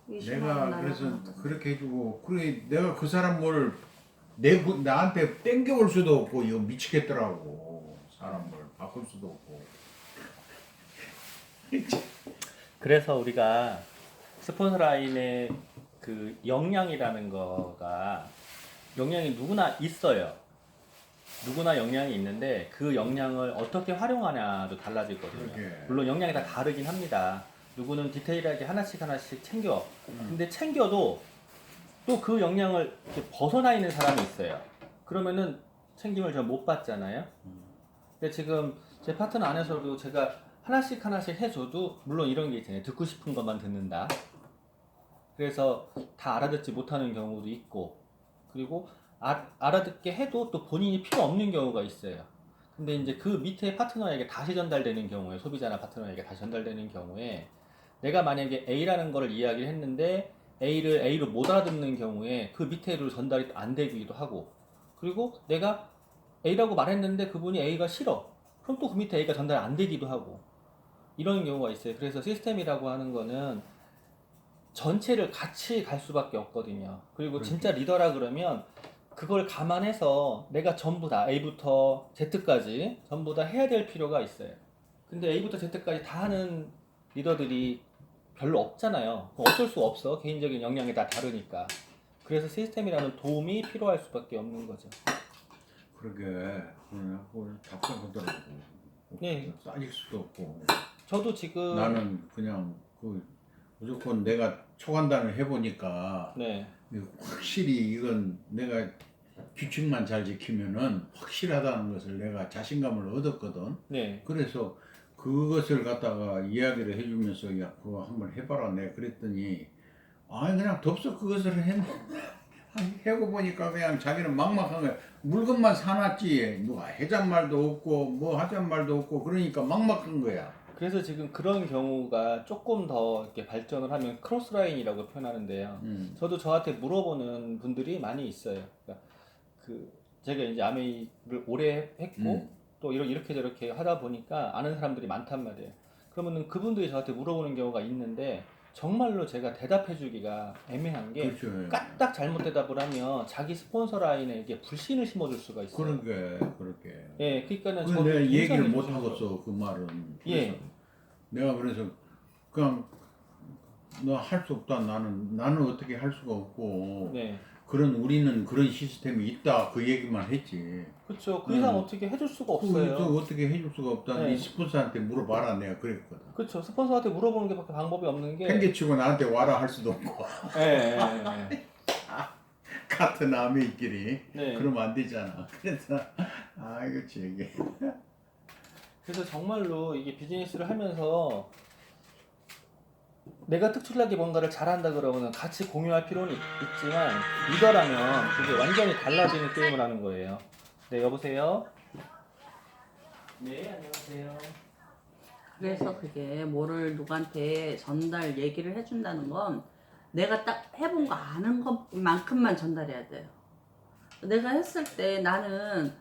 20만 내가 원 그래서 날라가는 그렇게 해주고 그래 내가 그 사람 뭘 나한테 땡겨올 수도 없고 이거 미치겠더라고. 사람을 바꿀 수도 없고. 그래서 우리가 스폰서 라인의 그 역량이라는 거가 역량이 누구나 있어요. 누구나 역량이 있는데 그 역량을 어떻게 활용하냐도 달라지거든요. 그러게. 물론 역량이 다 다르긴 합니다. 누구는 디테일하게 하나씩 하나씩 챙겨. 근데 챙겨도 또 그 역량을 이렇게 벗어나 있는 사람이 있어요. 그러면은 챙김을 전 못 받잖아요. 근데 지금 제 파트너 안에서도 제가 하나씩 하나씩 해줘도 물론 이런 게 있잖아요. 듣고 싶은 것만 듣는다. 그래서 다 알아듣지 못하는 경우도 있고 그리고 알아듣게 해도 또 본인이 필요 없는 경우가 있어요. 근데 이제 그 밑에 파트너에게 다시 전달되는 경우에 소비자나 파트너에게 다시 전달되는 경우에 내가 만약에 A라는 거를 이야기를 했는데 A를 A로 못 알아듣는 경우에 그 밑에로 전달이 안 되기도 하고 그리고 내가 A라고 말했는데 그분이 A가 싫어. 그럼 또 그 밑에 A가 전달 안 되기도 하고 이런 경우가 있어요. 그래서 시스템이라고 하는 거는 전체를 같이 갈 수밖에 없거든요. 그리고 진짜 리더라 그러면 그걸 감안해서 내가 전부 다 A부터 Z까지 전부 다 해야 될 필요가 있어요. 근데 A부터 Z까지 다 하는 리더들이 별로 없잖아요. 어쩔 수 없어. 개인적인 역량이 다 다르니까. 그래서 시스템이라는 도움이 필요할 수밖에 없는 거죠. 그러게 그냥 뭘 답답하더라고. 네. 따질 수도 없고. 저도 지금 나는 그냥 그 무조건 내가 초간단을 해보니까 네. 확실히 이건 내가 규칙만 잘 지키면은 확실하다는 것을 내가 자신감을 얻었거든. 네. 그래서 그것을 갖다가 이야기를 해주면서 야 그거 한번 해봐라 내가 그랬더니 아니 그냥 덥석 그것을 해고 보니까 그냥 자기는 막막한 거야. 물건만 사놨지 누가 해잔 말도 없고 뭐 하잔 말도 없고 그러니까 막막한 거야. 그래서 지금 그런 경우가 조금 더 이렇게 발전을 하면 크로스라인이라고 표현하는데요. 저도 저한테 물어보는 분들이 많이 있어요. 그러니까 그 제가 이제 아메이를 오래 했고 또 이렇게 저렇게 하다 보니까 아는 사람들이 많단 말이에요. 그러면은 그분들이 저한테 물어보는 경우가 있는데 정말로 제가 대답해주기가 애매한 게 그렇죠. 까딱 잘못 대답을 하면 자기 스폰서 라인에게 불신을 심어줄 수가 있어요. 그렇게. 예, 그러니까는 그 저도 내가 얘기를 굉장히 못 조심스러워요. 하겠어 그 말은. 그래서 예. 내가 그래서 그냥 너 할 수 없다 나는 어떻게 할 수가 없고 네. 우리는 그런 시스템이 있다 그 얘기만 했지. 그렇죠. 그 이상 어떻게 해줄 수가 없어요. 그거 어떻게 해줄 수가 없다. 네. 네 스폰서한테 물어봐라 내가 그랬거든. 그렇죠. 스폰서한테 물어보는 게밖에 방법이 없는 게. 팽개치고 나한테 와라 할 수도 없고 예, 예, 예. 같은 아메이끼리 네. 그러면 안 되잖아. 그래서 이거 제게 그래서 정말로 이게 비즈니스를 하면서 내가 특출나게 뭔가를 잘한다 그러면 같이 공유할 필요는 있지만 리더라면 그게 완전히 달라지는 게임을 하는 거예요. 네, 여보세요? 네, 안녕하세요. 그래서 그게 뭐를 누구한테 전달 얘기를 해준다는 건 내가 딱 해본 거 아는 것만큼만 전달해야 돼요. 내가 했을 때 나는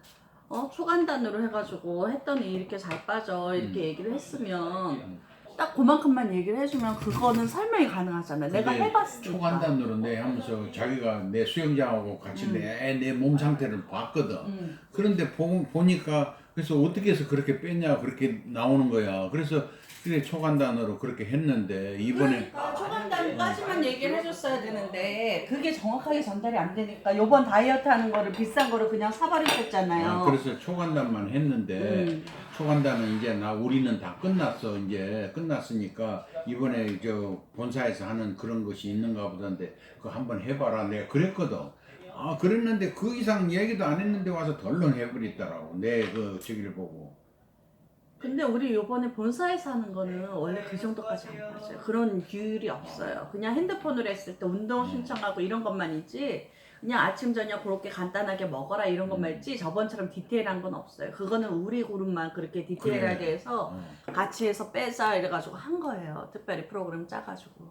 초간단으로 해가지고 했더니 이렇게 잘 빠져 이렇게 얘기를 했으면 딱 그만큼만 얘기를 해주면 그거는 설명이 가능하잖아요. 내가 근데 해봤으니까. 초간단으로 내 하면서 자기가 내 수영장하고 같이 내 몸 상태를 봤거든. 그런데 보니까 그래서 어떻게 해서 그렇게 뺐냐 그렇게 나오는 거야. 그래서 그래 초간단으로 그렇게 했는데 이번에 그러니까 초간단까지만 얘기를 해줬어야 되는데 그게 정확하게 전달이 안 되니까 요번 다이어트 하는 거를 비싼 거를 그냥 사버리셨잖아요. 그래서 초간단만 했는데 초간단은 이제 우리는 다 끝났어. 이제 끝났으니까 이번에 저 본사에서 하는 그런 것이 있는가 보던데 그거 한번 해봐라 내가 그랬거든. 그랬는데 그 이상 얘기도 안 했는데 와서 덜렁 해버리더라고 내 그 저기를 보고. 근데 우리 요번에 본사에서 하는 거는 원래 그 정도까지 안 빠져요. 그런 규율이 없어요. 그냥 핸드폰으로 했을 때 운동 신청하고 이런 것만이지 그냥 아침 저녁 그렇게 간단하게 먹어라 이런 것만 있지 저번처럼 디테일한 건 없어요. 그거는 우리 그룹만 그렇게 디테일하게 그래. 해서 같이 해서 빼자 이래가지고 한 거예요. 특별히 프로그램 짜가지고.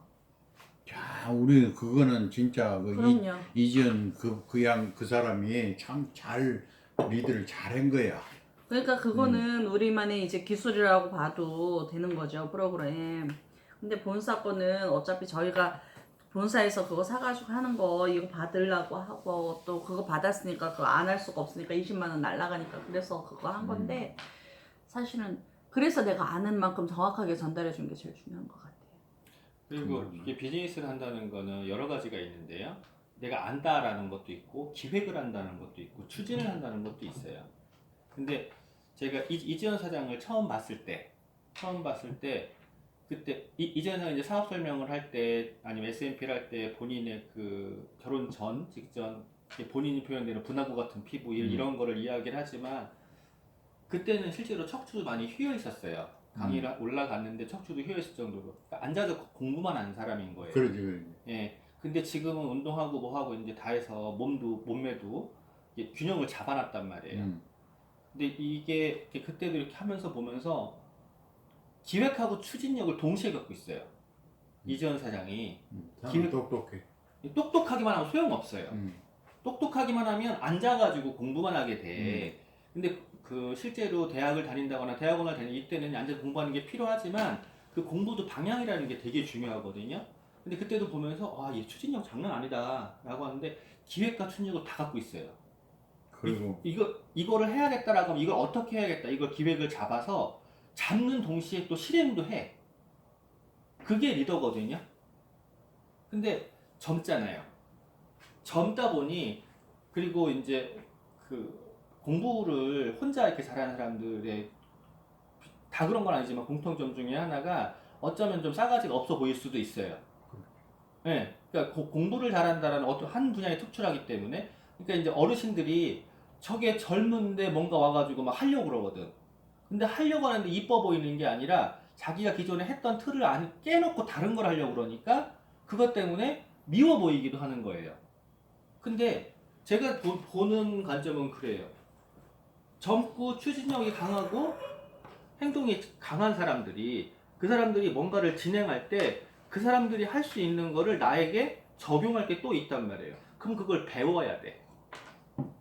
자, 우리 그거는 진짜 그럼요. 이지연 그 사람이 참 잘 리드를 잘한 거야. 그러니까 그거는 우리만의 이제 기술이라고 봐도 되는 거죠, 프로그램. 근데 본사 거는 어차피 저희가 본사에서 그거 사가지고 하는 거 이거 받으려고 하고 또 그거 받았으니까 그거 안 할 수가 없으니까 20만 원 날라가니까 그래서 그거 한 건데 사실은 그래서 내가 아는 만큼 정확하게 전달해 준 게 제일 중요한 것 같아요. 그리고 이게 비즈니스를 한다는 거는 여러 가지가 있는데요. 내가 안다라는 것도 있고 기획을 한다는 것도 있고 추진을 한다는 것도 있어요. 근데 제가 이지연 사장을 처음 봤을 때 그때 이지연 사장이 이제 사업 설명을 할 때 아니면 S&P를 할 때 본인의 그 결혼 전 직전 본인이 표현되는 분화구 같은 피부 이런 거를 이야기를 하지만 그때는 실제로 척추도 많이 휘어 있었어요. 강의를 올라갔는데 척추도 휘어 있을 정도로 그러니까 앉아서 공부만 하는 사람인 거예요. 그러지. 예. 근데 지금은 운동하고 뭐하고 이제 다 해서 몸매도 이게 균형을 잡아놨단 말이에요. 근데 이게 그때도 이렇게 하면서 보면서 기획하고 추진력을 동시에 겪고 있어요. 이지연 사장이 기획 똑똑해. 똑똑하기만 하면 소용없어요. 똑똑하기만 하면 앉아가지고 공부만 하게 돼. 근데 그 실제로 대학을 다닌다거나 대학원을 다닐 이때는 앉아서 공부하는 게 필요하지만 그 공부도 방향이라는 게 되게 중요하거든요. 근데 그때도 보면서 아, 얘 추진력 장난 아니다 라고 하는데 기획과 추진력을 다 갖고 있어요. 그리고 이거를 해야겠다라고 하면 이걸 어떻게 해야겠다 이걸 기획을 잡아서 잡는 동시에 또 실행도 해. 그게 리더거든요. 근데 젊잖아요. 젊다 보니 그리고 이제 그 공부를 혼자 이렇게 잘하는 사람들의 다 그런 건 아니지만 공통점 중에 하나가 어쩌면 좀 싸가지가 없어 보일 수도 있어요. 네, 그러니까 공부를 잘한다는 어떤 한 분야에 특출하기 때문에 그러니까 이제 어르신들이 저게 젊은데 뭔가 와가지고 막 하려고 그러거든. 근데 하려고 하는데 이뻐 보이는 게 아니라 자기가 기존에 했던 틀을 안 깨놓고 다른 걸 하려고 그러니까 그것 때문에 미워 보이기도 하는 거예요. 근데 제가 보는 관점은 그래요. 젊고 추진력이 강하고 행동이 강한 사람들이 그 사람들이 뭔가를 진행할 때 그 사람들이 할 수 있는 거를 나에게 적용할 게 또 있단 말이에요. 그럼 그걸 배워야 돼.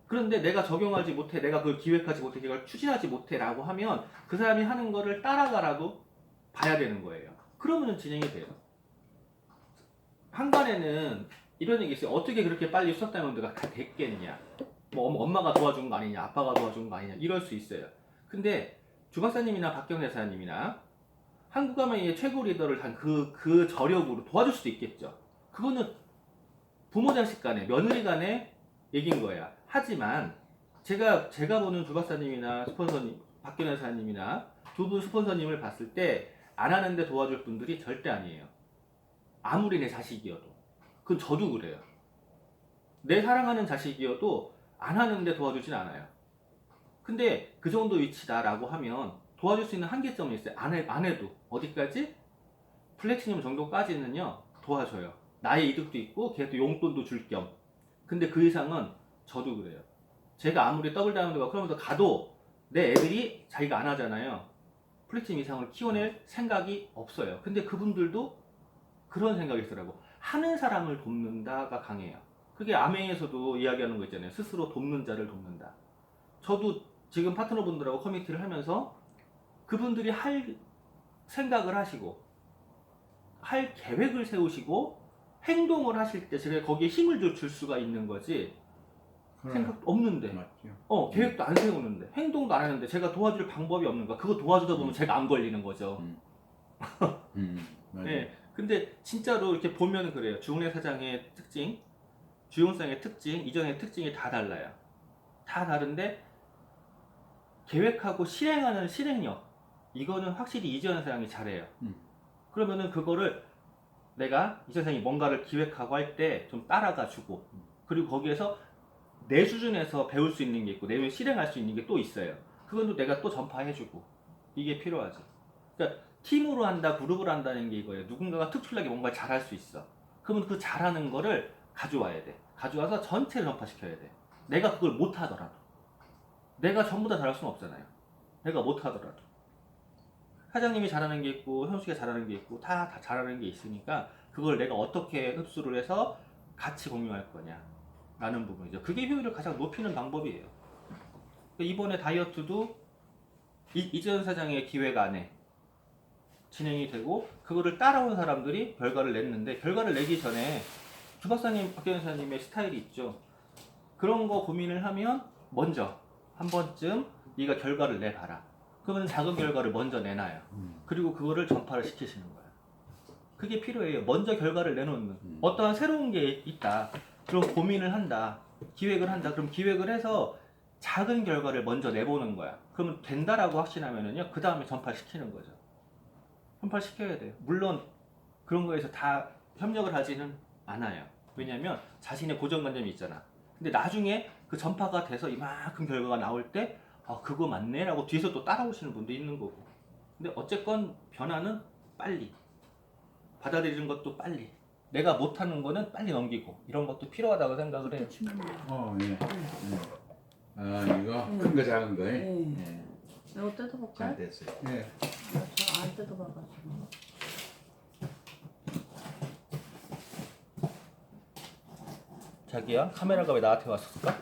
그런데 내가 적용하지 못해, 내가 그걸 기획하지 못해, 그걸 추진하지 못해 라고 하면 그 사람이 하는 거를 따라가라도 봐야 되는 거예요. 그러면 진행이 돼요. 한간에는 이런 얘기 있어요. 어떻게 그렇게 빨리 수석 다이아몬드가 다 됐겠냐. 뭐 엄마가 도와준 거 아니냐, 아빠가 도와준 거 아니냐 이럴 수 있어요. 근데 주 박사님이나 박경래 사장님이나 한국가면의 최고 리더를 한 그 저력으로 도와줄 수도 있겠죠. 그거는 부모 자식 간에 며느리 간에 얘기인 거야. 하지만 제가 보는 주 박사님이나 스폰서님 박경래 사장님이나 두 분 스폰서님을 봤을 때 안 하는데 도와줄 분들이 절대 아니에요. 아무리 내 자식이어도. 그건 저도 그래요. 내 사랑하는 자식이어도 안 하는데 도와주진 않아요. 근데 그 정도 위치다라고 하면 도와줄 수 있는 한계점이 있어요. 안 해도. 어디까지? 플래티넘 정도까지는요, 도와줘요. 나의 이득도 있고, 걔도 용돈도 줄 겸. 근데 그 이상은 저도 그래요. 제가 아무리 더블 다이아몬드가 그러면서 가도 내 애들이 자기가 안 하잖아요. 플래티넘 이상을 키워낼 생각이 없어요. 근데 그분들도 그런 생각이 있더라고. 하는 사람을 돕는다가 강해요. 그게 아메에서도 이야기하는 거 있잖아요. 스스로 돕는 자를 돕는다. 저도 지금 파트너분들하고 커뮤니티를 하면서 그분들이 할 생각을 하시고 할 계획을 세우시고 행동을 하실 때 제가 거기에 힘을 줄 수가 있는 거지. 생각 없는데 맞죠. 계획도 안 세우는데 행동도 안 하는데 제가 도와줄 방법이 없는 거야. 그거 도와주다 보면 제가 안 걸리는 거죠. 네, 근데 진짜로 이렇게 보면 그래요. 주홍래 사장의 특징, 주용상의 특징, 이전의 특징이 다 달라요. 다 다른데 계획하고 실행하는 실행력, 이거는 확실히 이지연 사장이 잘해요. 그러면은 그거를 내가 이지연 사장이 뭔가를 기획하고 할 때 좀 따라가 주고, 그리고 거기에서 내 수준에서 배울 수 있는 게 있고 내 실행할 수 있는 게 또 있어요. 그건 또 내가 또 전파해 주고, 이게 필요하지. 그러니까 팀으로 한다, 그룹을 한다는 게 이거예요. 누군가가 특출나게 뭔가 잘할 수 있어. 그러면 그 잘하는 거를 가져와야 돼. 가져와서 전체를 전파시켜야 돼. 내가 그걸 못 하더라도. 내가 전부 다 잘할 수는 없잖아요. 내가 못 하더라도. 사장님이 잘하는 게 있고 현수가 잘하는 게 있고 다 잘하는 게 있으니까 그걸 내가 어떻게 흡수를 해서 같이 공유할 거냐 라는 부분이죠. 그게 효율을 가장 높이는 방법이에요. 이번에 다이어트도 이지연 사장의 기획 안에 진행이 되고 그거를 따라온 사람들이 결과를 냈는데 결과를 내기 전에 주 박사님, 박 변호사님의 스타일이 있죠. 그런 거 고민을 하면 먼저 한 번쯤 네가 결과를 내봐라. 그러면 작은 결과를 먼저 내놔요. 그리고 그거를 전파를 시키시는 거예요. 그게 필요해요. 먼저 결과를 내놓는. 어떠한 새로운 게 있다. 그럼 고민을 한다. 기획을 한다. 그럼 기획을 해서 작은 결과를 먼저 내보는 거야. 그러면 된다라고 확신하면은요. 그 다음에 전파시키는 거죠. 전파시켜야 돼요. 물론 그런 거에서 다 협력을 하지는 않아요. 왜냐면 자신의 고정관념이 있잖아. 근데 나중에 그 전파가 돼서 이만큼 결과가 나올 때 아, 그거 맞네 라고 뒤에서 또 따라오시는 분도 있는 거고. 근데 어쨌건 변화는 빨리, 받아들이는 것도 빨리, 내가 못하는 거는 빨리 넘기고 이런 것도 필요하다고 생각을 해요. 예. 아, 이거 큰 거 작은 거. 네. 예. 이거 뜯어볼까요? 잘 됐어요. 예. 저안 뜯어봐가지고. 자기야, 카메라가 왜 나한테 왔을까?